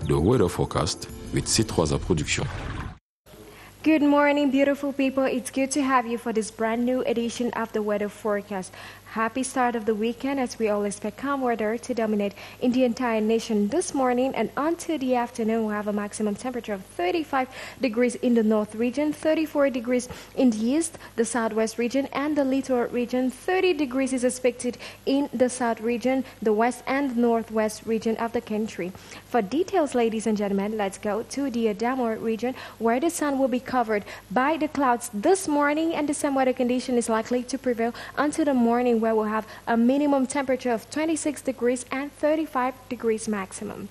the weather forecast with C3 Production. Good morning, beautiful people. It's good to have you for this brand new edition of the weather forecast. Happy start of the weekend as we all expect calm weather to dominate in the entire nation this morning, and until the afternoon we'll have a maximum temperature of 35 degrees in the north region, 34 degrees in the east, the southwest region and the littoral region. 30 degrees is expected in the south region, the west and northwest region of the country. For details, ladies and gentlemen, let's go to the Adamo region where the sun will be covered by the clouds this morning, and the same weather condition is likely to prevail until the morning, where we'll have a minimum temperature of 26 degrees and 35 degrees maximum.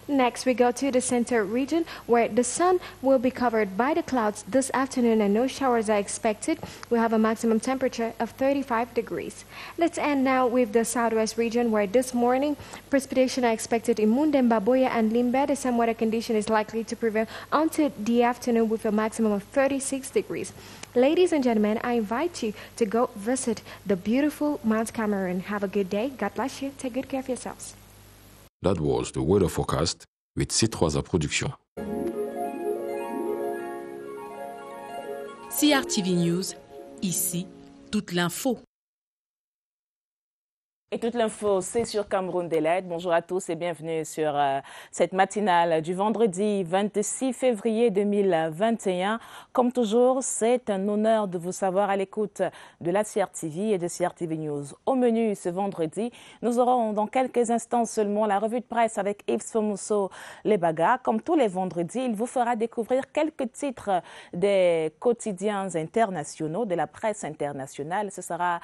Next, we go to the center region where the sun will be covered by the clouds this afternoon and no showers are expected. We'll have a maximum temperature of 35 degrees. Let's end now with the southwest region where this morning precipitation are expected in Mundemba, Boya and Limbe. The same weather condition is likely to prevail until the afternoon with a maximum of 36 degrees. Ladies and gentlemen, I invite you to go visit the beautiful Mount Cameroon. Have a good day. God bless you. Take good care of yourselves. That was the weather forecast with C3 Production. CRTV News, ici, toute l'info. Et toute l'info, c'est sur Cameroun Daylight. Bonjour à tous et bienvenue sur cette matinale du vendredi 26 février 2021. Comme toujours, c'est un honneur de vous savoir à l'écoute de la CRTV et de CRTV News. Au menu ce vendredi, nous aurons dans quelques instants seulement la revue de presse avec Yves Fomusso Lebaga. Comme tous les vendredis, il vous fera découvrir quelques titres des quotidiens internationaux, de la presse internationale. Ce sera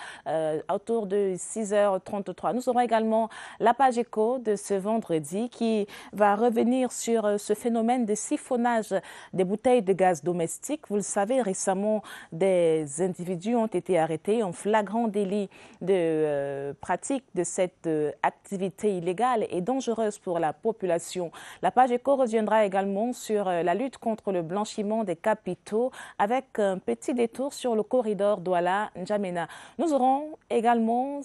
autour de 6h30. Nous aurons également la page éco de ce vendredi qui va revenir sur ce phénomène de siphonnage des bouteilles de gaz domestique. Vous le savez, récemment, des individus ont été arrêtés en flagrant délit de pratique de cette activité illégale et dangereuse pour la population. La page éco reviendra également sur la lutte contre le blanchiment des capitaux avec un petit détour sur le corridor Douala-N'Djamena. Nous aurons également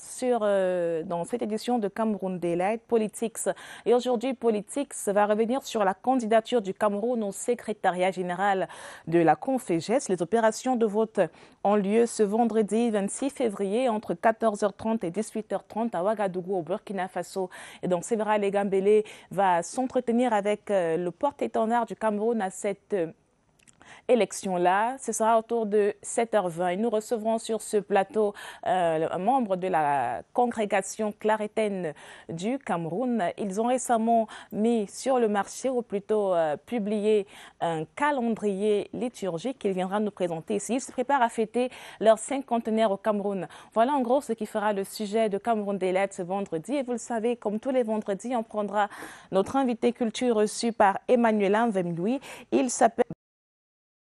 dans cette édition de Cameroun Daylight, Politics. Et aujourd'hui, Politics va revenir sur la candidature du Cameroun au secrétariat général de la Conféges. Les opérations de vote ont lieu ce vendredi 26 février entre 14h30 et 18h30 à Ouagadougou, au Burkina Faso. Et donc, Sévéra Legambélé va s'entretenir avec le porte-étendard du Cameroun à cette élection-là. Ce sera autour de 7h20. Et nous recevrons sur ce plateau un membre de la congrégation clarétaine du Cameroun. Ils ont récemment mis sur le marché, ou plutôt publié, un calendrier liturgique qu'il viendra nous présenter ici. Ils se préparent à fêter leur cinquantenaire au Cameroun. Voilà en gros ce qui fera le sujet de Cameroun Daylight ce vendredi. Et vous le savez, comme tous les vendredis, on prendra notre invité culture reçu par Emmanuel Mvemloui. Il s'appelle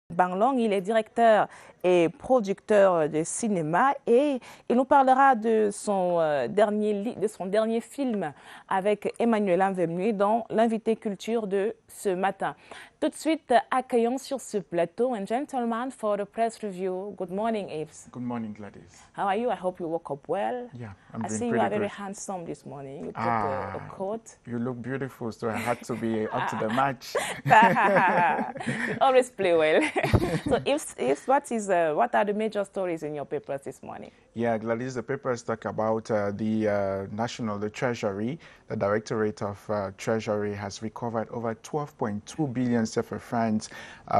Banglong, il est directeur et producteur de cinéma et il nous parlera de son dernier film avec Emmanuel Mvemloui dans l'invité culture de ce matin. Tout de suite, accueillons sur ce plateau and gentlemen for the press review. Good morning, Yves. Good morning, Gladys. How are you? I hope you woke up well. Yeah, I see you are very handsome this morning. You put a coat. You look beautiful, so I had to be up to the match. You always play well. So, Yves, what are the major stories in your papers this morning? Yeah, Gladys, the papers talk about the Treasury. The Directorate of Treasury has recovered over 12.2 billion CFA francs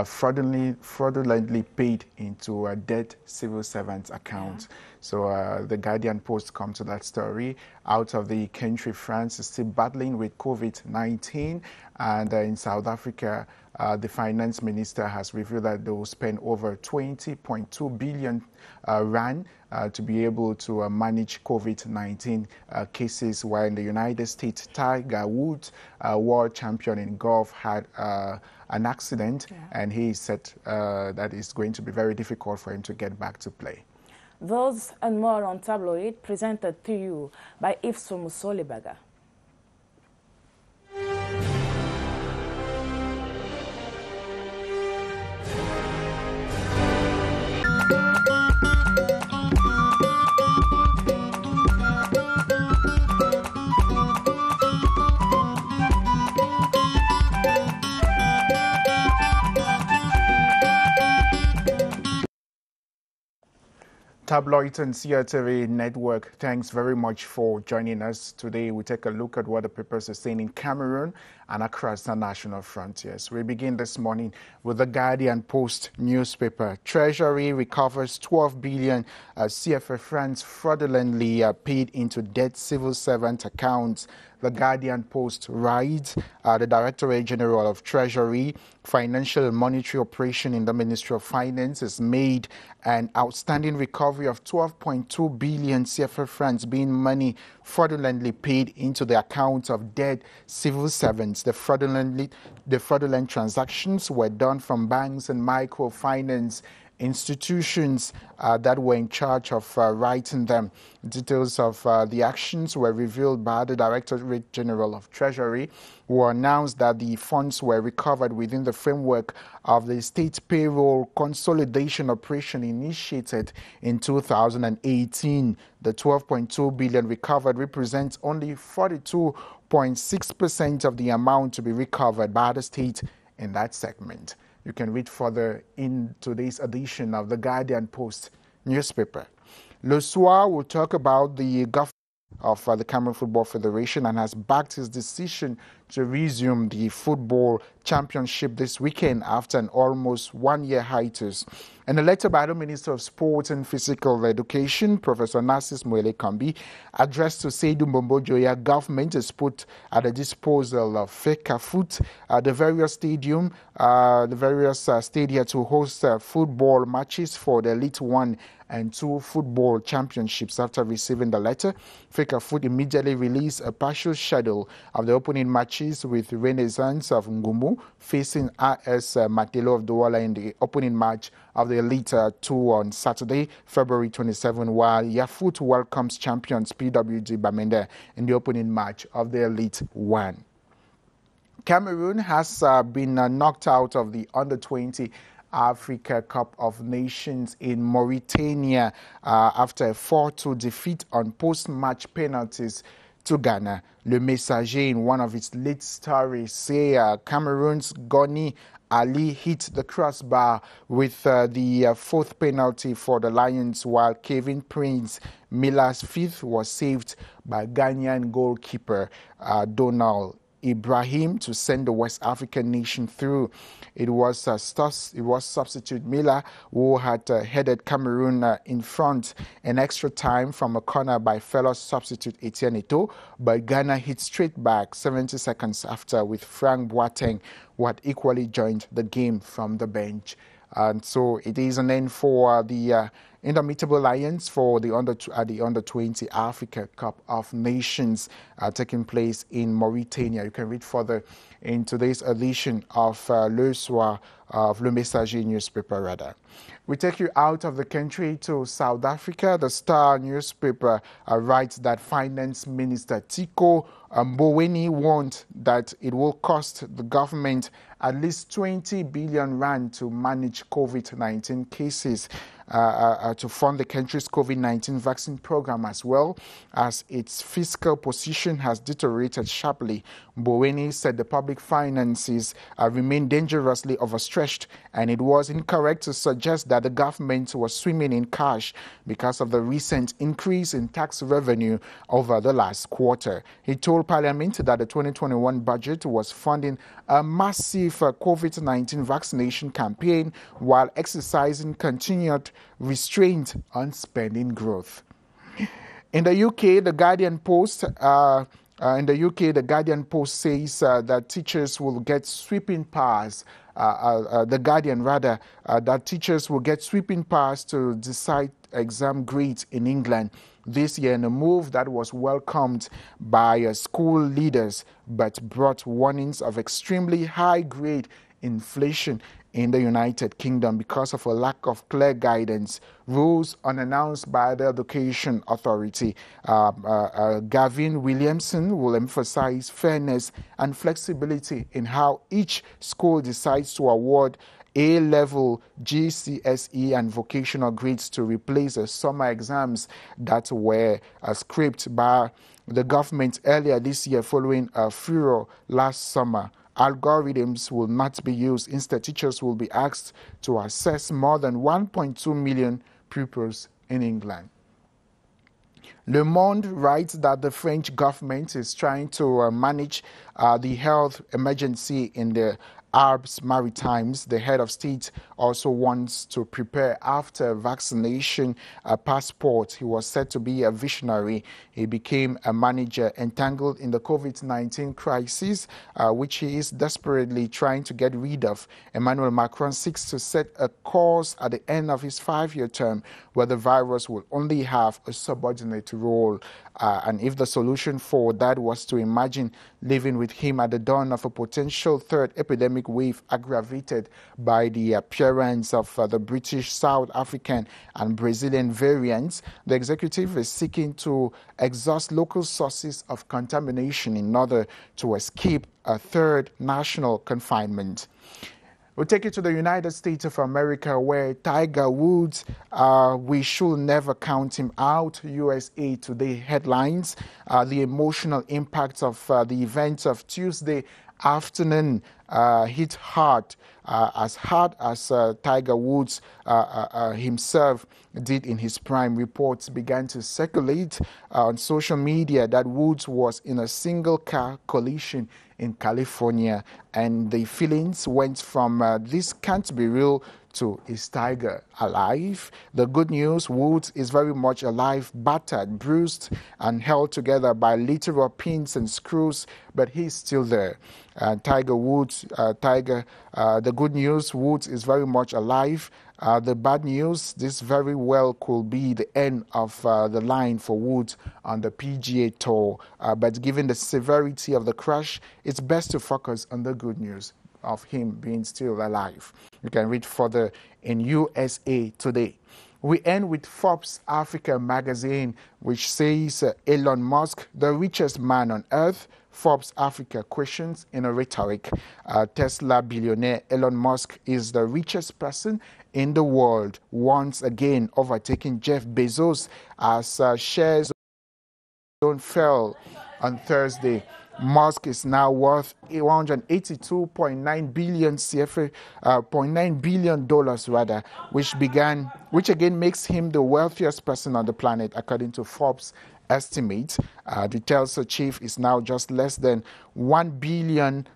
fraudulently paid into dead civil servants' accounts. Yeah. So the Guardian Post come to that story. Out of the country, France is still battling with COVID-19, and in South Africa, the finance minister has revealed that they will spend over 20.2 billion rand to be able to manage COVID-19 cases, while in the United States, Tiger Woods, world champion in golf, had an accident, and he said that it's going to be very difficult for him to get back to play. Those and more on Tabloid, presented to you by Yves Fomusso Lebaga. Tabloid and CRTV Network, thanks very much for joining us today. We take a look at what the papers are saying in Cameroon and across the national frontiers. We begin this morning with the Guardian Post newspaper. Treasury recovers 12 billion CFA francs fraudulently paid into dead civil servant accounts. The Guardian Post writes, the Directorate General of Treasury, Financial and Monetary Operation in the Ministry of Finance has made an outstanding recovery of 12.2 billion CFA francs, being money fraudulently paid into the accounts of dead civil servants. The fraudulent transactions were done from banks and microfinance institutions that were in charge of writing them. Details of the actions were revealed by the Directorate General of Treasury, who announced that the funds were recovered within the framework of the state payroll consolidation operation initiated in 2018. The 12.2 billion recovered represents only 42.6% of the amount to be recovered by the state in that segment. You can read further in today's edition of the Guardian Post newspaper. Le Soir will talk about the government of the Cameroon Football Federation and has backed his decision to resume the football championship this weekend after an almost one-year hiatus. In a letter by the Minister of Sport and Physical Education, Professor Narcisse Moele Kambi, addressed to Seydou Mbombo Joya, government is put at the disposal of FECAFOOT, the various stadia to host football matches for the Elite 1 and 2 football championships. After receiving the letter, FECAFOOT immediately released a partial schedule of the opening matches, with Renaissance of Ngumu facing AS Matelo of Douala in the opening match of the Elite 2 on Saturday, February 27, while Yafoot welcomes champions PWG Bamenda in the opening match of the Elite 1. Cameroon has been knocked out of the Under-20 Africa Cup of Nations in Mauritania after a 4-2 defeat on post-match penalties to Ghana. Le Messager, in one of its lead stories, say Cameroon's Goni Ali hit the crossbar with the fourth penalty for the Lions, while Kevin Prince Miller's fifth was saved by Ghanaian goalkeeper Donald Ibrahim to send the West African nation through. It was substitute Miller who had headed Cameroon in front in extra time from a corner by fellow substitute Etienne Eto'o, but Ghana hit straight back 70 seconds after with Frank Boateng, who had equally joined the game from the bench. And so it is an end for the Indomitable Lions for the Under-20 Africa Cup of Nations taking place in Mauritania. You can read further in today's edition of Le Soir of Le Messager newspaper. We take you out of the country to South Africa. The Star newspaper writes that Finance Minister Tiko Mboweni warned that it will cost the government at least 20 billion rand to manage COVID-19 cases, to fund the country's COVID-19 vaccine program, as well as its fiscal position has deteriorated sharply. Mboweni said the public finances remain dangerously overstretched, and it was incorrect to suggest that the government was swimming in cash because of the recent increase in tax revenue over the last quarter. He told Parliament that the 2021 budget was funding a massive COVID-19 vaccination campaign while exercising continued restraint on spending growth. In the UK, the Guardian Post says that teachers will get sweeping powers. That teachers will get sweeping powers to decide exam grades in England this year, in a move that was welcomed by school leaders but brought warnings of extremely high grade inflation in the United Kingdom because of a lack of clear guidance. Rules unannounced by the Education Authority. Gavin Williamson will emphasize fairness and flexibility in how each school decides to award A-level, GCSE and vocational grades to replace the summer exams that were scrapped by the government earlier this year following a furor last summer. Algorithms will not be used. Instead, teachers will be asked to assess more than 1.2 million pupils in England. Le Monde writes that the French government is trying to manage the health emergency in the Arab Maritimes. The head of state also wants to prepare after vaccination passport. He was said to be a visionary. He became a manager entangled in the COVID-19 crisis, which he is desperately trying to get rid of. Emmanuel Macron seeks to set a course at the end of his 5-year term where the virus will only have a subordinate role. And if the solution for that was to imagine living with him at the dawn of a potential third epidemic wave aggravated by the appearance of the British, South African and Brazilian variants, the executive is seeking to exhaust local sources of contamination in order to escape a third national confinement. We'll take you to the United States of America, where Tiger Woods, we should never count him out. USA Today headlines, the emotional impacts of the events of Tuesday afternoon hit hard as Tiger Woods himself did in his prime. Reports began to circulate on social media that Woods was in a single car collision in California, and the feelings went from this can't be real to is Tiger alive? The good news, Woods is very much alive, battered, bruised, and held together by literal pins and screws, but he's still there. Tiger Woods, the good news, Woods is very much alive. The bad news, this very well could be the end of the line for Woods on the PGA Tour. But given the severity of the crash, it's best to focus on the good news of him being still alive. You can read further in USA Today. We end with Forbes Africa magazine, which says Elon Musk, the richest man on earth. Forbes Africa questions in a rhetoric. Tesla billionaire Elon Musk is the richest person in the world, once again overtaking Jeff Bezos as shares fell on Thursday. Musk is now worth $182.9 billion $0.9 billion rather, which again makes him the wealthiest person on the planet, according to Forbes estimates. The Tesla chief is now just less than $1 billion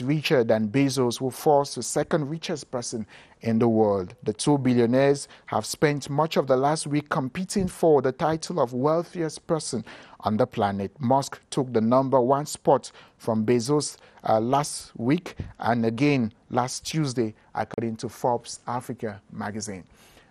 richer than Bezos, who falls to second richest person in the world. The two billionaires have spent much of the last week competing for the title of wealthiest person on the planet. Musk took the number one spot from Bezos last week and again last Tuesday, according to Forbes Africa magazine.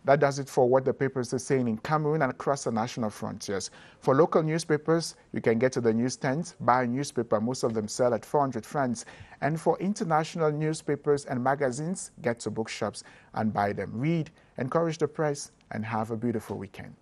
That does it for what the papers are saying in Cameroon and across the national frontiers. For local newspapers, you can get to the newsstands, buy a newspaper. Most of them sell at 400 francs. And for international newspapers and magazines, get to bookshops and buy them. Read, encourage the press, and have a beautiful weekend.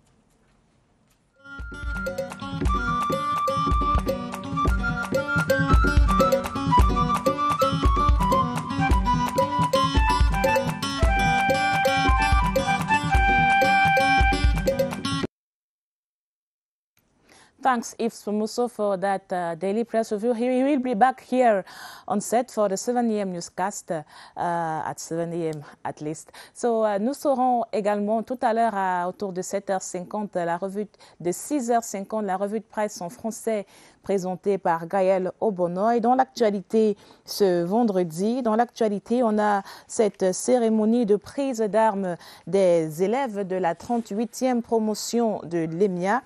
Thanks, Yves Musso, for that daily press review. He will be back here on set for the 7 a.m. newscast at 7 a.m. at least. So, nous serons également tout à l'heure autour de 7h50, la revue de 6h50, la revue de presse en français présentée par Gaël Obonoy. Dans l'actualité, ce vendredi, on a cette cérémonie de prise d'armes des élèves de la 38e promotion de l'EMIA.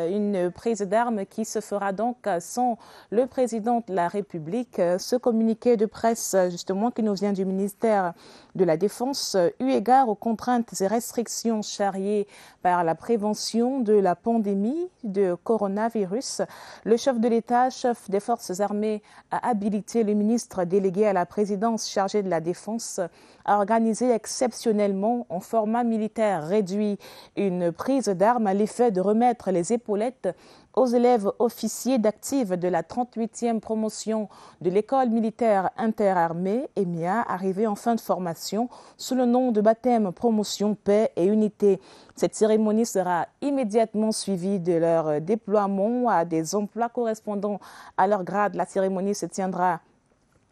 Une prise d'armes qui se fera donc sans le président de la République. Ce communiqué de presse, justement, qui nous vient du ministère de la Défense, eu égard aux contraintes et restrictions charriées par la prévention de la pandémie de coronavirus, le chef de l'État, chef des forces armées, a habilité le ministre délégué à la présidence chargé de la Défense à organiser exceptionnellement en format militaire réduit une prise d'armes à l'effet de remettre les épaulettes aux élèves officiers d'active de la 38e promotion de l'école militaire interarmée, EMIA, arrivée en fin de formation sous le nom de baptême promotion paix et unité. Cette cérémonie sera immédiatement suivie de leur déploiement à des emplois correspondant à leur grade. La cérémonie se tiendra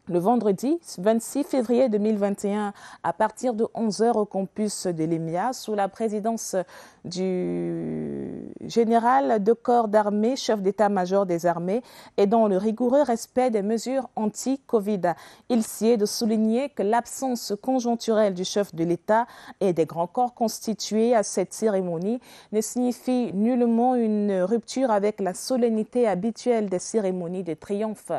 le vendredi 26 février 2021 à partir de 11h au campus de l'EMIA sous la présidence du général de corps d'armée, chef d'état-major des armées et dans le rigoureux respect des mesures anti-Covid. Il s'y est de souligner que l'absence conjoncturelle du chef de l'État et des grands corps constitués à cette cérémonie ne signifie nullement une rupture avec la solennité habituelle des cérémonies de triomphe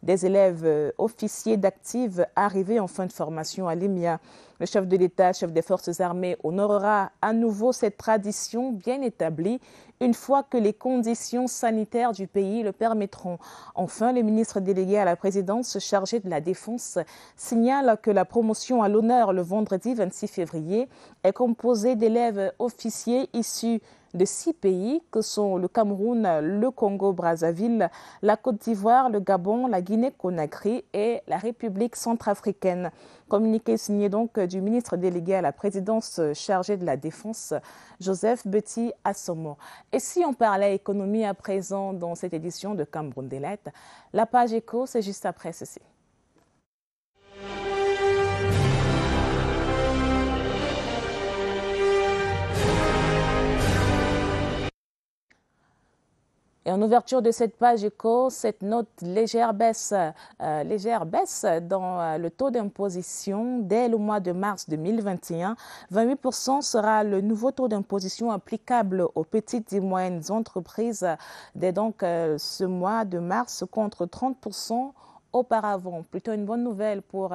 des élèves officiers d'active arrivés en fin de formation à l'EMIA. Le chef de l'État, chef des forces armées, honorera à nouveau cette tradition bien établie une fois que les conditions sanitaires du pays le permettront. Enfin, le ministre délégué à la présidence chargé de la Défense signale que la promotion à l'honneur le vendredi 26 février est composée d'élèves officiers issus de 6 pays que sont le Cameroun, le Congo-Brazzaville, la Côte d'Ivoire, le Gabon, la Guinée-Conakry et la République centrafricaine. Communiqué signé donc du ministre délégué à la présidence chargé de la Défense, Joseph Betty Assomo. Et si on parlait économie à présent dans cette édition de Cameroun Daylight, la page éco, c'est juste après ceci. Et en ouverture de cette page éco, cette note légère baisse dans le taux d'imposition dès le mois de mars 2021. 28% sera le nouveau taux d'imposition applicable aux petites et moyennes entreprises dès donc ce mois de mars contre 30% auparavant. Plutôt une bonne nouvelle pour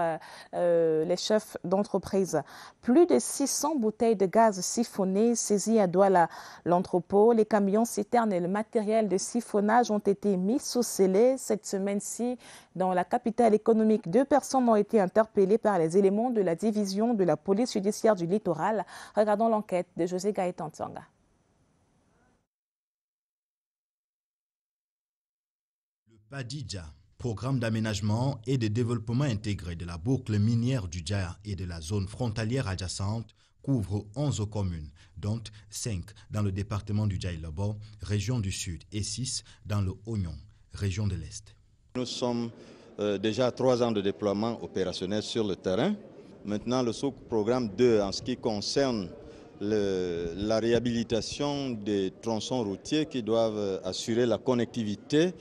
les chefs d'entreprise. Plus de 600 bouteilles de gaz siphonnées saisies à Douala. L'entrepôt, les camions citernes et le matériel de siphonnage ont été mis sous scellé cette semaine-ci dans la capitale économique. 2 personnes ont été interpellées par les éléments de la division de la police judiciaire du littoral. Regardons l'enquête de José Gaëtan Tsanga. Le PADIDJA, Programme d'aménagement et de développement intégré de la boucle minière du Dja et de la zone frontalière adjacente, couvre 11 communes, dont 5 dans le département du Dja-Lobo, région du Sud, et 6 dans le Oignon, région de l'Est. Nous sommes déjà à 3 ans de déploiement opérationnel sur le terrain. Maintenant, le sous-programme 2, en ce qui concerne la réhabilitation des tronçons routiers qui doivent assurer la connectivité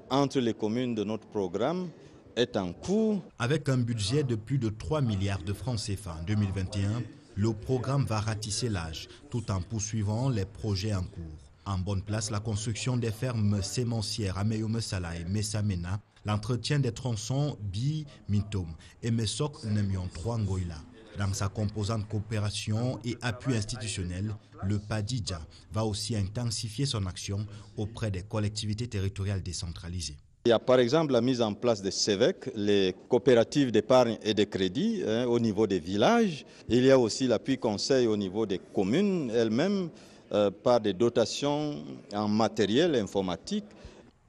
entre les communes de notre programme, est en cours. Avec un budget de plus de 3 milliards de francs CFA en 2021, le programme va ratisser l'âge tout en poursuivant les projets en cours. En bonne place, la construction des fermes sémencières à Meyomesala et Messamena, l'entretien des tronçons Bi Mintom et Mesok Nemion 3 Ngoïla. Dans sa composante coopération et appui institutionnel, le PADIDJA va aussi intensifier son action auprès des collectivités territoriales décentralisées. Il y a par exemple la mise en place des CEVEC, les coopératives d'épargne et de crédit au niveau des villages. Il y a aussi l'appui conseil au niveau des communes elles-mêmes par des dotations en matériel informatique.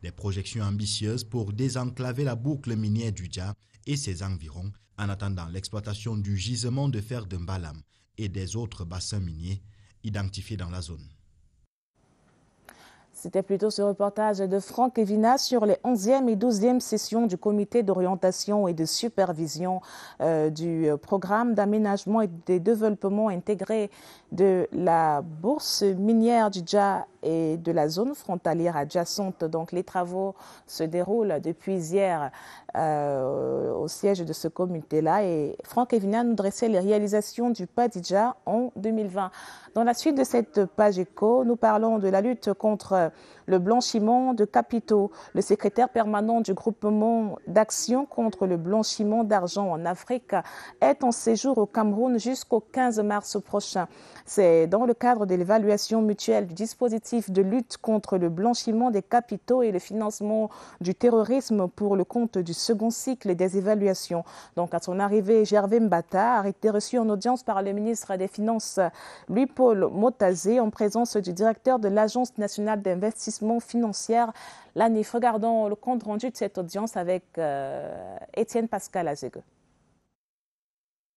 Des projections ambitieuses pour désenclaver la boucle minière du Dja et ses environs en attendant l'exploitation du gisement de fer de Mbalam et des autres bassins miniers identifiés dans la zone. C'était plutôt ce reportage de Franck Evina sur les 11e et 12e sessions du comité d'orientation et de supervision du programme d'aménagement et de développement intégré de la bourse minière du Dja et de la zone frontalière adjacente. Donc les travaux se déroulent depuis hier au siège de ce comité-là et Franck Evina nous dressait les réalisations du PADIDJA en 2020. Dans la suite de cette page éco, nous parlons de la lutte contre le blanchiment de capitaux. Le secrétaire permanent du groupement d'action contre le blanchiment d'argent en Afrique est en séjour au Cameroun jusqu'au 15 mars prochain. C'est dans le cadre de l'évaluation mutuelle du dispositif de lutte contre le blanchiment des capitaux et le financement du terrorisme pour le compte du second cycle des évaluations. Donc à son arrivée, Gervais Mbata a été reçu en audience par le ministre des Finances, Louis-Paul Motazé, en présence du directeur de l'Agence nationale d'investissement financier, l'ANIF. Regardons le compte rendu de cette audience avec Étienne Pascal Azégue.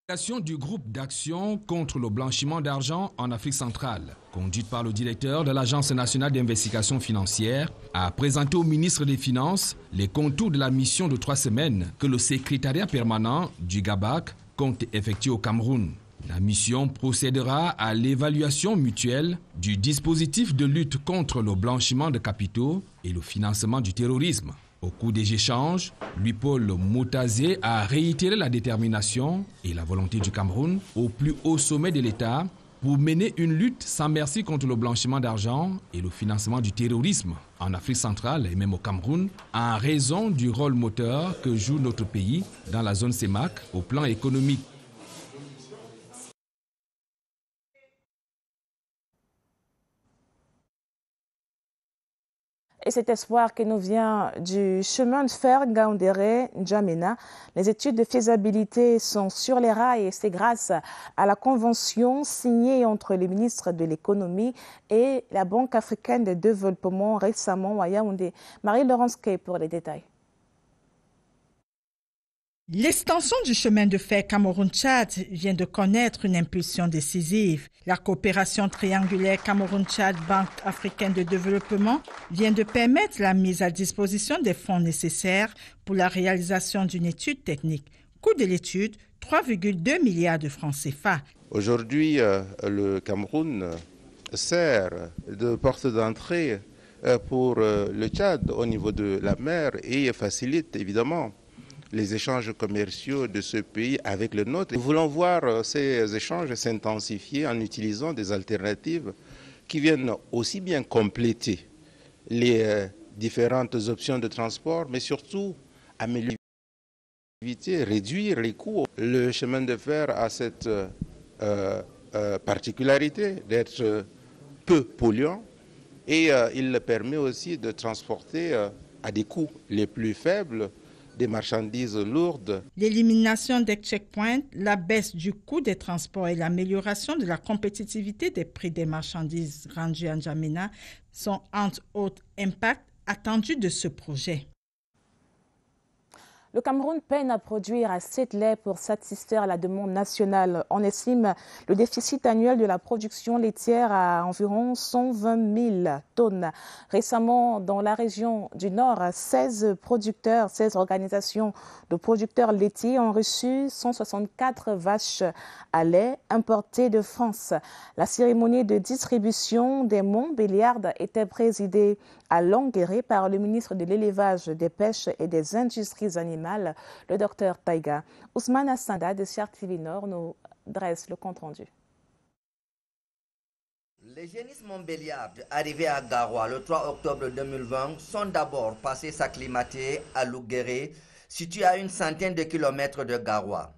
L'action du groupe d'action contre le blanchiment d'argent en Afrique centrale, conduite par le directeur de l'Agence nationale d'investigation financière, a présenté au ministre des Finances les contours de la mission de 3 semaines que le secrétariat permanent du GABAC compte effectuer au Cameroun. La mission procédera à l'évaluation mutuelle du dispositif de lutte contre le blanchiment de capitaux et le financement du terrorisme. Au cours des échanges, Louis-Paul Moutazé a réitéré la détermination et la volonté du Cameroun au plus haut sommet de l'État pour mener une lutte sans merci contre le blanchiment d'argent et le financement du terrorisme en Afrique centrale et même au Cameroun, en raison du rôle moteur que joue notre pays dans la zone CEMAC au plan économique. Et cet espoir qui nous vient du chemin de fer Ngaoundéré-N'Djamena. Les études de faisabilité sont sur les rails et c'est grâce à la convention signée entre les ministres de l'économie et la Banque africaine de développement récemment à Yaoundé. Marie-Laurence Kay pour les détails. L'extension du chemin de fer Cameroun-Tchad vient de connaître une impulsion décisive. La coopération triangulaire Cameroun-Tchad-Banque africaine de développement vient de permettre la mise à disposition des fonds nécessaires pour la réalisation d'une étude technique. Coût de l'étude, 3,2 milliards de francs CFA. Aujourd'hui, le Cameroun sert de porte d'entrée pour le Tchad au niveau de la mer et facilite évidemment les échanges commerciaux de ce pays avec le nôtre. Nous voulons voir ces échanges s'intensifier en utilisant des alternatives qui viennent aussi bien compléter les différentes options de transport, mais surtout améliorer, réduire les coûts. Le chemin de fer a cette particularité d'être peu polluant et il permet aussi de transporter à des coûts les plus faibles des marchandises lourdes. L'élimination des checkpoints, la baisse du coût des transports et l'amélioration de la compétitivité des prix des marchandises rendues à N'Djamena sont entre autres impacts attendus de ce projet. Le Cameroun peine à produire assez de lait pour satisfaire la demande nationale. On estime le déficit annuel de la production laitière à environ 120 000 tonnes. Récemment, dans la région du Nord, 16 organisations de producteurs laitiers ont reçu 164 vaches à lait importées de France. La cérémonie de distribution des Montbéliards était présidée à Longuéré par le ministre de l'Élevage, des Pêches et des Industries animales, le docteur Taïga. Ousmane Assanda de Chart TV Nord nous dresse le compte-rendu. Les génisses Montbéliards arrivés à Garoua le 3 octobre 2020 sont d'abord passés s'acclimater à Louguéré, situé à une centaine de kilomètres de Garoua.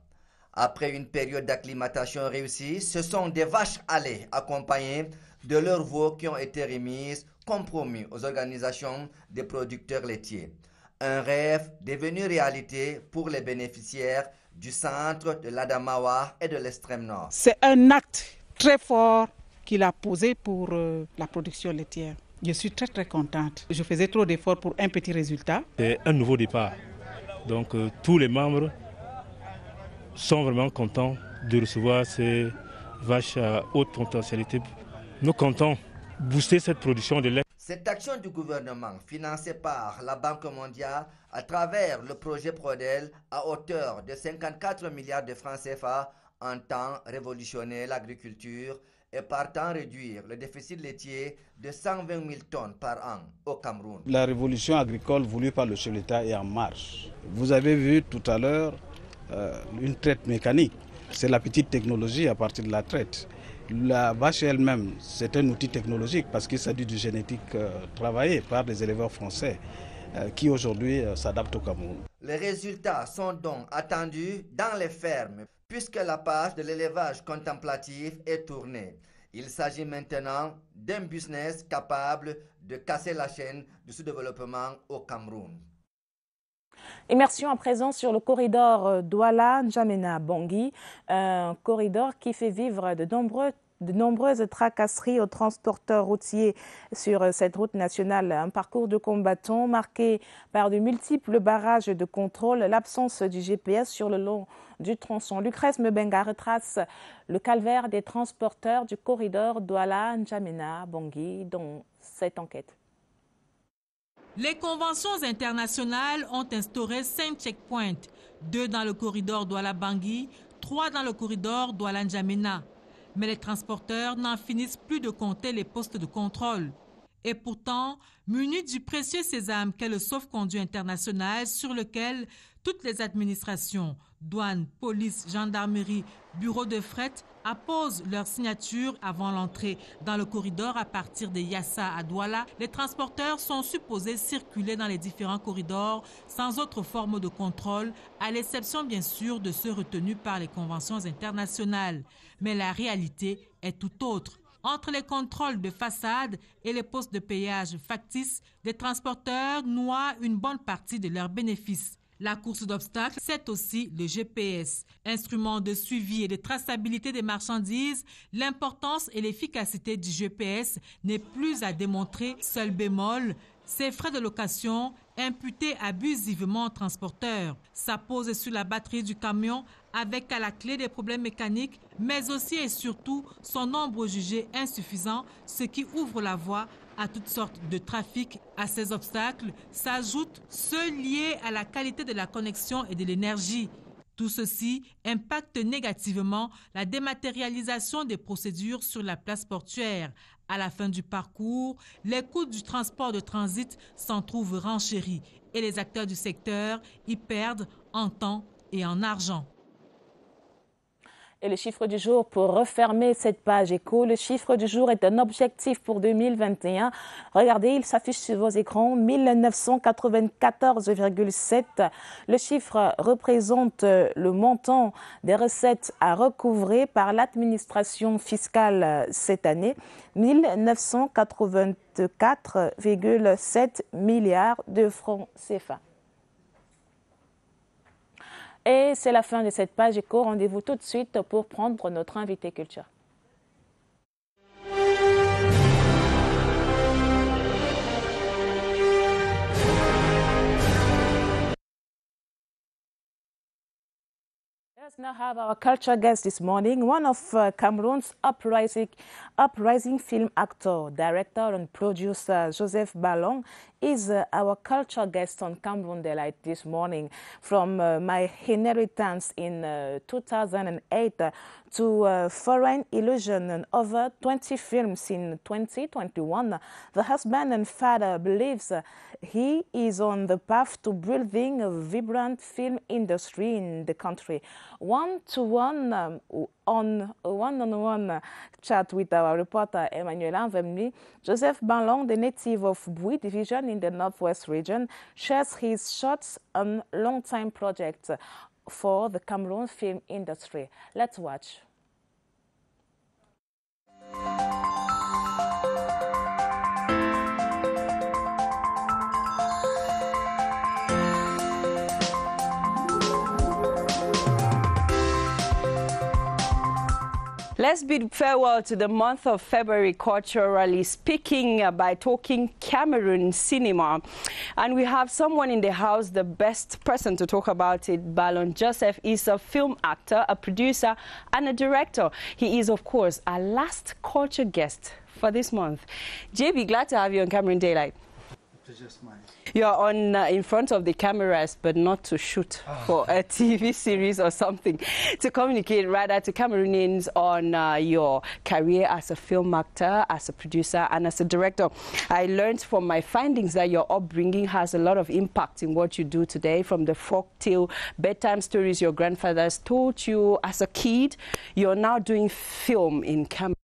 Après une période d'acclimatation réussie, ce sont des vaches à lait accompagnées de leurs veaux qui ont été remises comme promis aux organisations des producteurs laitiers. Un rêve devenu réalité pour les bénéficiaires du centre de l'Adamawa et de l'extrême nord. C'est un acte très fort qu'il a posé pour la production laitière. Je suis très contente. Je faisais trop d'efforts pour un petit résultat. C'est un nouveau départ. Donc tous les membres sont vraiment contents de recevoir ces vaches à haute potentialité. Nous comptons booster cette production de lait. Cette action du gouvernement, financée par la Banque mondiale à travers le projet Prodel à hauteur de 54 milliards de francs CFA, entend révolutionner l'agriculture et partant réduire le déficit laitier de 120 000 tonnes par an au Cameroun. La révolution agricole voulue par le chef de l'État est en marche. Vous avez vu tout à l'heure une traite mécanique. C'est la petite technologie à partir de la traite. La vache elle-même, c'est un outil technologique parce qu'il s'agit de génétique travaillée par des éleveurs français qui aujourd'hui s'adaptent au Cameroun. Les résultats sont donc attendus dans les fermes puisque la page de l'élevage contemplatif est tournée. Il s'agit maintenant d'un business capable de casser la chaîne du sous-développement au Cameroun. Immersion à présent sur le corridor Douala-N'Djamena-Bangui, un corridor qui fait vivre de nombreux de nombreuses tracasseries aux transporteurs routiers sur cette route nationale. Un parcours de combattants marqué par de multiples barrages de contrôle, l'absence du GPS sur le long du tronçon. Lucrèce Mbenga retrace le calvaire des transporteurs du corridor Douala-N'Djamena-Bangui dans cette enquête. Les conventions internationales ont instauré 5 checkpoints, 2 dans le corridor Douala-Bangui, 3 dans le corridor Douala-N'Djamena. Mais les transporteurs n'en finissent plus de compter les postes de contrôle. Et pourtant, munis du précieux sésame qu'est le sauf-conduit international sur lequel toutes les administrations, douane, police, gendarmerie, bureau de fret apposent leur signature avant l'entrée dans le corridor à partir de Yassa à Douala, les transporteurs sont supposés circuler dans les différents corridors sans autre forme de contrôle, à l'exception bien sûr de ceux retenus par les conventions internationales. Mais la réalité est tout autre. Entre les contrôles de façade et les postes de péage factices, les transporteurs noient une bonne partie de leurs bénéfices. La course d'obstacles, c'est aussi le GPS. Instrument de suivi et de traçabilité des marchandises, l'importance et l'efficacité du GPS n'est plus à démontrer. Seul bémol, ces frais de location imputés abusivement aux transporteurs. Ça pose sur la batterie du camion avec à la clé des problèmes mécaniques, mais aussi et surtout son nombre jugé insuffisant, ce qui ouvre la voie à toutes sortes de trafics. À ces obstacles s'ajoutent ceux liés à la qualité de la connexion et de l'énergie. Tout ceci impacte négativement la dématérialisation des procédures sur la place portuaire. À la fin du parcours, les coûts du transport de transit s'en trouvent renchéris et les acteurs du secteur y perdent en temps et en argent. Et le chiffre du jour pour refermer cette page éco, le chiffre du jour est un objectif pour 2021. Regardez, il s'affiche sur vos écrans, 1994,7. Le chiffre représente le montant des recettes à recouvrer par l'administration fiscale cette année, 1984,7 milliards de francs CFA. Et c'est la fin de cette page éco. Rendez-vous tout de suite pour prendre notre invité culture. Let's now have our culture guest this morning, one of Cameroon's uprising film actor, director and producer Joseph Ballon is our culture guest on Cameroon Delight this morning. From My Inheritance in 2008 to Foreign Illusion and over 20 films in 2021, the husband and father believes he is on the path to building a vibrant film industry in the country. One-on-one chat with our reporter Emmanuel Anvemni, Joseph Ballon, the native of Bui division in the Northwest region, shares his short and long-time projects for the Cameroon film industry. Let's watch. Let's bid farewell to the month of February, culturally speaking, by talking Cameroon cinema. And we have someone in the house, the best person to talk about it. Ballon Joseph is a film actor, a producer, and a director. He is, of course, our last culture guest for this month. JB, glad to have you on Cameroon Daylight. You're on in front of the cameras, but not to shoot for a TV series or something. To communicate rather to Cameroonians on your career as a film actor, as a producer, and as a director. I learned from my findings that your upbringing has a lot of impact in what you do today, from the folktale bedtime stories your grandfathers told you as a kid. You're now doing film in Cameroon.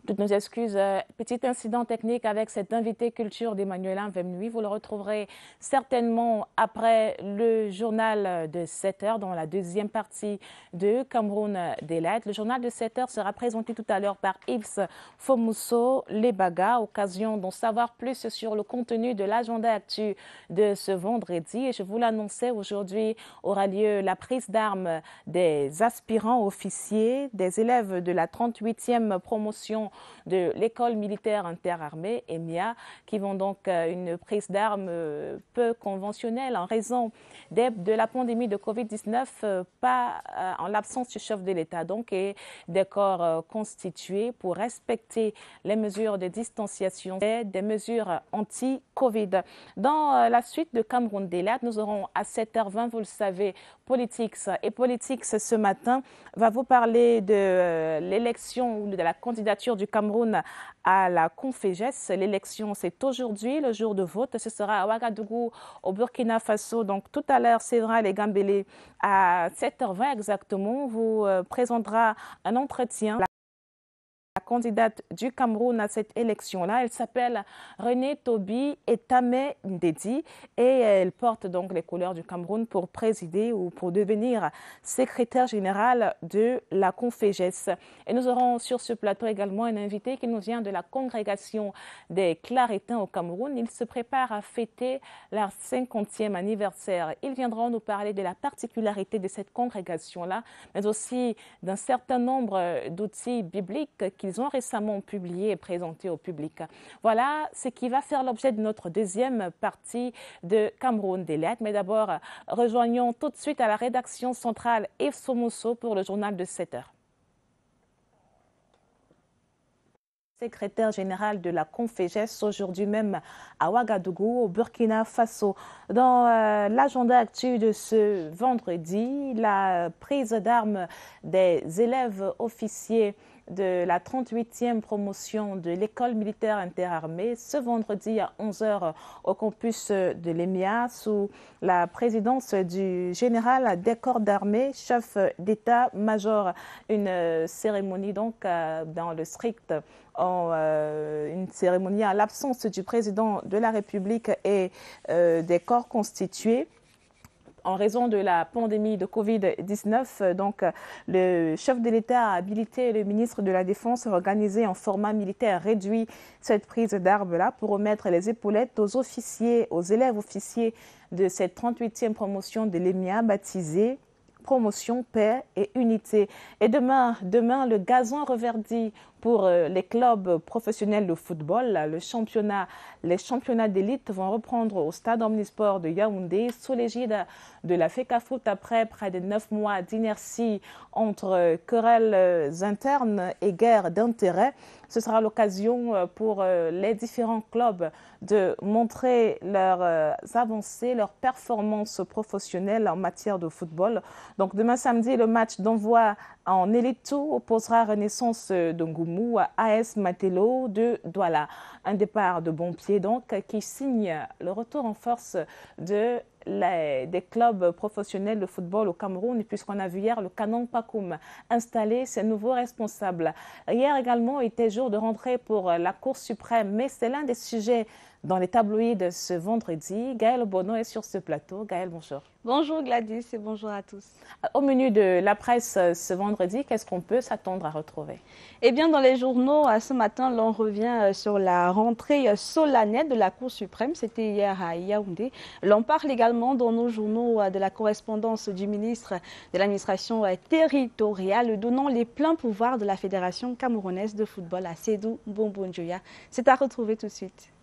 Toutes nos excuses. Petit incident technique avec cet invité culture d'Emmanuel Vemnui. Vous le retrouverez certainement après le journal de 7 heures dans la deuxième partie de Cameroun Daylight. Le journal de 7 heures sera présenté tout à l'heure par Yves Fomusso Lebaga. Occasion d'en savoir plus sur le contenu de l'agenda actu de ce vendredi. Et je vous l'annonçais, aujourd'hui aura lieu la prise d'armes des aspirants officiers, des élèves de la 38e promotion de l'école militaire interarmée, EMIA, qui vont donc une prise d'armes peu conventionnelle en raison de la pandémie de Covid-19, pas en l'absence du chef de l'État, donc, et des corps constitués pour respecter les mesures de distanciation et des mesures anti-Covid. Dans la suite de Cameroun Daylight, nous aurons à 7h20, vous le savez, Politics. Et Politics, ce matin, va vous parler de l'élection ou de la candidature du Cameroun à la Confégesse. L'élection, c'est aujourd'hui, le jour de vote. Ce sera à Ouagadougou, au Burkina Faso. Donc, tout à l'heure, Séverin Legambélé, à 7h20 exactement, vous présentera un entretien. La candidate du Cameroun à cette élection-là, elle s'appelle Renée Toby Etame Ndedi et elle porte donc les couleurs du Cameroun pour présider ou pour devenir secrétaire général de la Confégesse. Et nous aurons sur ce plateau également un invité qui nous vient de la congrégation des Claretins au Cameroun. Ils se préparent à fêter leur 50e anniversaire. Ils viendront nous parler de la particularité de cette congrégation-là, mais aussi d'un certain nombre d'outils bibliques qu'ils ont récemment publiés et présentés au public. Voilà ce qui va faire l'objet de notre deuxième partie de Cameroun Daylight. Mais d'abord, rejoignons tout de suite à la rédaction centrale Yves Fomusso pour le journal de 7 heures. Secrétaire général de la Confégesse, aujourd'hui même à Ouagadougou, au Burkina Faso. Dans l'agenda actu de ce vendredi, la prise d'armes des élèves officiers de la 38e promotion de l'école militaire interarmée ce vendredi à 11h au campus de l'EMIA sous la présidence du général des corps d'armée, chef d'état-major. Une cérémonie donc dans le strict, une cérémonie à l'absence du président de la République et des corps constitués. En raison de la pandémie de Covid-19, donc le chef de l'État a habilité le ministre de la Défense à organiser en format militaire réduit cette prise d'armes-là pour remettre les épaulettes aux officiers, aux élèves officiers de cette 38e promotion de l'EMIA baptisée Promotion, Paix et Unité. Et demain, le gazon reverdit pour les clubs professionnels de football. Les championnats d'élite vont reprendre au stade Omnisport de Yaoundé sous l'égide de la FECAFOOT après près de 9 mois d'inertie entre querelles internes et guerres d'intérêts. Ce sera l'occasion pour les différents clubs de montrer leurs avancées, leurs performances professionnelles en matière de football. Donc demain samedi, le match d'envoi en Élite 2 opposera Renaissance de Ngoumou à AS Matelo de Douala. Un départ de bon pied donc qui signe le retour en force des clubs professionnels de football au Cameroun, puisqu'on a vu hier le Canon Pakoum installer ses nouveaux responsables. Hier également était jour de rentrée pour la Cour suprême, mais c'est l'un des sujets dans les tabloïds de ce vendredi. Gaëlle Bono est sur ce plateau. Gaëlle, bonjour. Bonjour Gladys et bonjour à tous. Au menu de la presse ce vendredi, qu'est-ce qu'on peut s'attendre à retrouver? Eh bien, dans les journaux, ce matin, l'on revient sur la rentrée solennelle de la Cour suprême. C'était hier à Yaoundé. L'on parle également dans nos journaux de la correspondance du ministre de l'administration territoriale donnant les pleins pouvoirs de la Fédération camerounaise de football à Sédou Bombonjoya. C'est à retrouver tout de suite.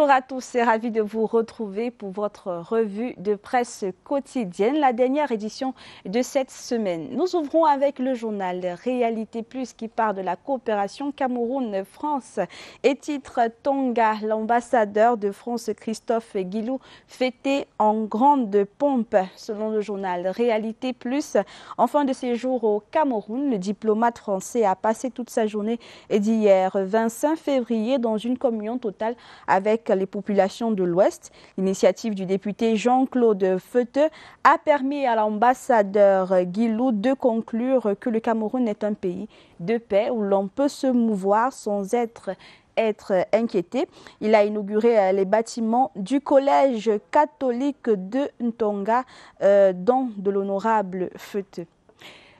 Bonjour à tous et ravi de vous retrouver pour votre revue de presse quotidienne, la dernière édition de cette semaine. Nous ouvrons avec le journal Réalité Plus qui part de la coopération Cameroun-France et titre Tonga, l'ambassadeur de France Christophe Guilou fêté en grande pompe. Selon le journal Réalité Plus, en fin de séjour au Cameroun, le diplomate français a passé toute sa journée d'hier 25 février dans une communion totale avec les populations de l'Ouest. L'initiative du député Jean-Claude Feuteux a permis à l'ambassadeur Guilou de conclure que le Cameroun est un pays de paix où l'on peut se mouvoir sans être inquiété. Il a inauguré les bâtiments du collège catholique de Ntonga, dont de l'honorable Feuteux.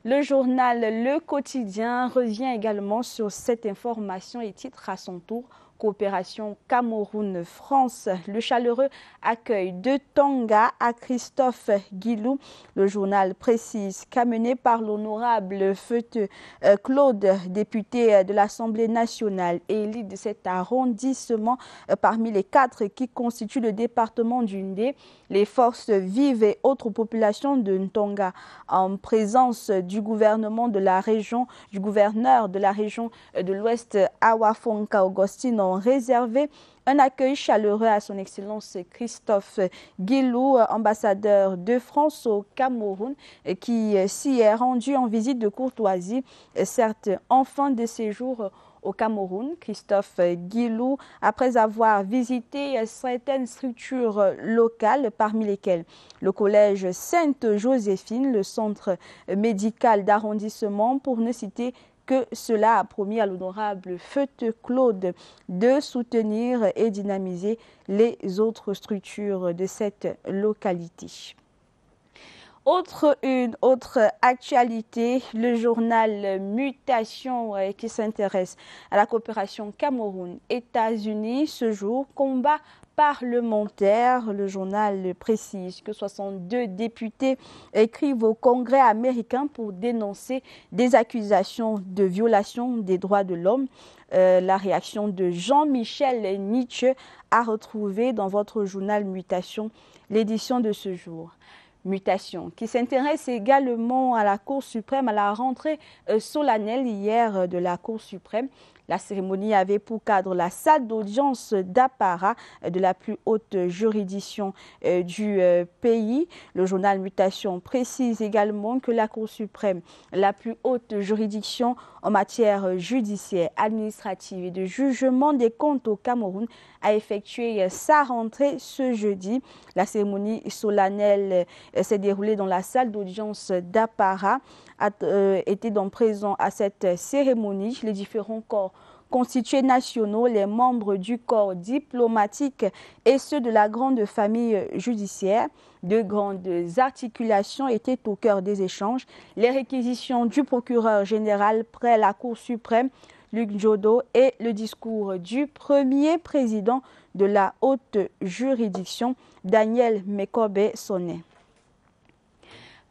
Le journal Le Quotidien revient également sur cette information et titre à son tour Coopération Cameroun-France. Le chaleureux accueil de Tonga à Christophe Guilou. Le journal précise qu'amené par l'honorable Feuteux Claude, député de l'Assemblée nationale et élu de cet arrondissement parmi les 4 qui constituent le département du Ndé, les forces vives et autres populations de Ntonga, en présence du gouvernement de la région, du gouverneur de la région de l'Ouest, Awafonka Augustine, ont réservé un accueil chaleureux à son Excellence Christophe Guilou, ambassadeur de France au Cameroun, qui s'y est rendu en visite de courtoisie, certes en fin de séjour au Cameroun. Christophe Guilou, après avoir visité certaines structures locales, parmi lesquelles le collège Sainte-Joséphine, le centre médical d'arrondissement, pour ne citer que cela, a promis à l'honorable Feuteux Claude de soutenir et dynamiser les autres structures de cette localité. Une autre actualité, le journal Mutation qui s'intéresse à la coopération Cameroun-États-Unis. Ce jour, combat parlementaire. Le journal précise que 62 députés écrivent au Congrès américain pour dénoncer des accusations de violation des droits de l'homme. La réaction de Jean-Michel Nietzsche à retrouver dans votre journal Mutation, l'édition de ce jour. Mutation, qui s'intéresse également à la Cour suprême, à la rentrée solennelle hier de la Cour suprême. La cérémonie avait pour cadre la salle d'audience d'apparat de la plus haute juridiction du pays. Le journal Mutation précise également que la Cour suprême, la plus haute juridiction en matière judiciaire, administrative et de jugement des comptes au Cameroun, a effectué sa rentrée ce jeudi. La cérémonie solennelle s'est déroulée dans la salle d'audience d'apparat. Étaient donc présents à cette cérémonie les différents corps constitués nationaux, les membres du corps diplomatique et ceux de la grande famille judiciaire. De grandes articulations étaient au cœur des échanges. Les réquisitions du procureur général près la Cour suprême, Luc Jodo, et le discours du premier président de la haute juridiction, Daniel Mekobe-Sonnet.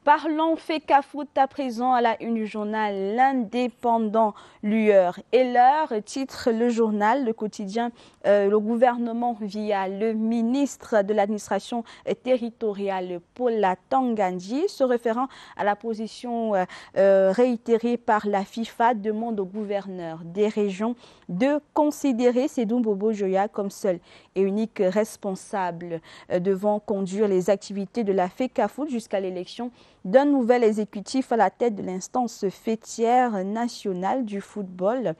Parlons FECAFOOT à présent à la une du journal L'Indépendant, Lueur et l'heure, titre le journal, le quotidien, le gouvernement via le ministre de l'administration territoriale Paula Tangandji, se référant à la position réitérée par la FIFA, demande au gouverneur des régions de considérer Sédou Bobo Joya comme seul et unique responsable devant conduire les activités de la FECAFOOT jusqu'à l'élection d'un nouvel exécutif à la tête de l'instance fêtière nationale du football.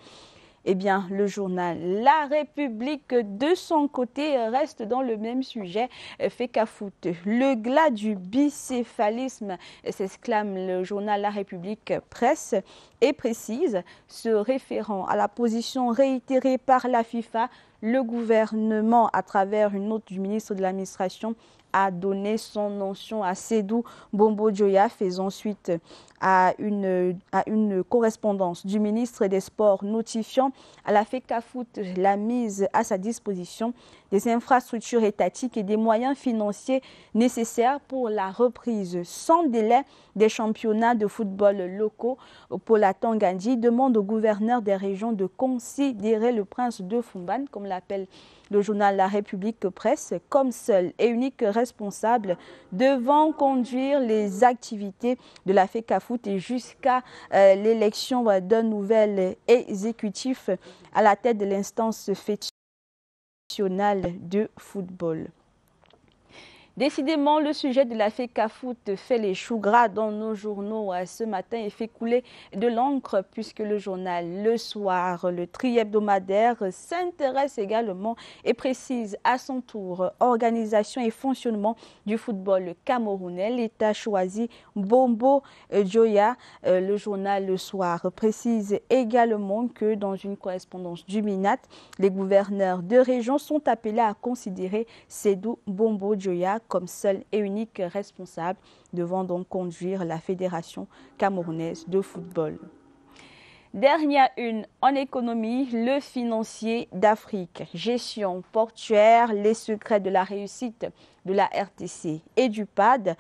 Eh bien, le journal La République, de son côté, reste dans le même sujet, FECAFOOT. Le glas du bicéphalisme, s'exclame le journal La République Presse, et précise, se référant à la position réitérée par la FIFA, le gouvernement, à travers une note du ministre de l'Administration, a donné son notion à Sédou Bombo Joya, faisant suite à une correspondance du ministre des Sports notifiant à la FECAFOOT la mise à sa disposition des infrastructures étatiques et des moyens financiers nécessaires pour la reprise sans délai des championnats de football locaux. Paula Tangandji demande au gouverneur des régions de considérer le prince de Fumban, comme l'appelle Le journal La République Presse comme seul et unique responsable devant conduire les activités de la FECAFOOT et jusqu'à l'élection d'un nouvel exécutif à la tête de l'instance nationale de football. Décidément, le sujet de la FECAFOOT fait les choux gras dans nos journaux ce matin et fait couler de l'encre puisque le journal Le Soir, le tri-hebdomadaire, s'intéresse également et précise à son tour organisation et fonctionnement du football camerounais. L'État choisit Bombo Dioya. Le journal Le Soir précise également que dans une correspondance du MINAT, les gouverneurs de région sont appelés à considérer Sédou Bombo Dioya comme seul et unique responsable devant donc conduire la Fédération camerounaise de football. Dernière une en économie, le financier d'Afrique, gestion portuaire, les secrets de la réussite de la RTC et du PAD,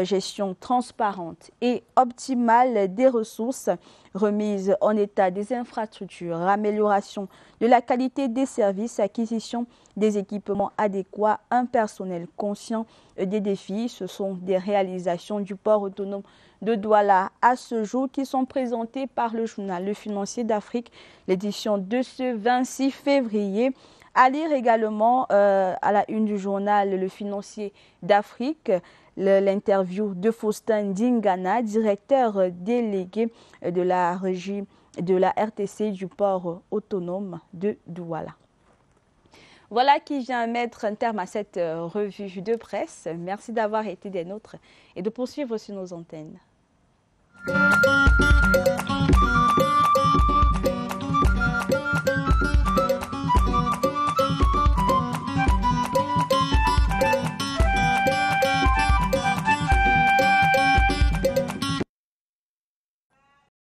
gestion transparente et optimale des ressources, remise en état des infrastructures, amélioration de la qualité des services, acquisition des équipements adéquats, un personnel conscient des défis. Ce sont des réalisations du port autonome de Douala à ce jour qui sont présentées par le journal Le Financier d'Afrique, l'édition de ce 26 février. À lire également à la une du journal Le Financier d'Afrique, l'interview de Faustin Dingana, directeur délégué de la régie de la RTC du port autonome de Douala. Voilà qui vient mettre un terme à cette revue de presse. Merci d'avoir été des nôtres et de poursuivre sur nos antennes.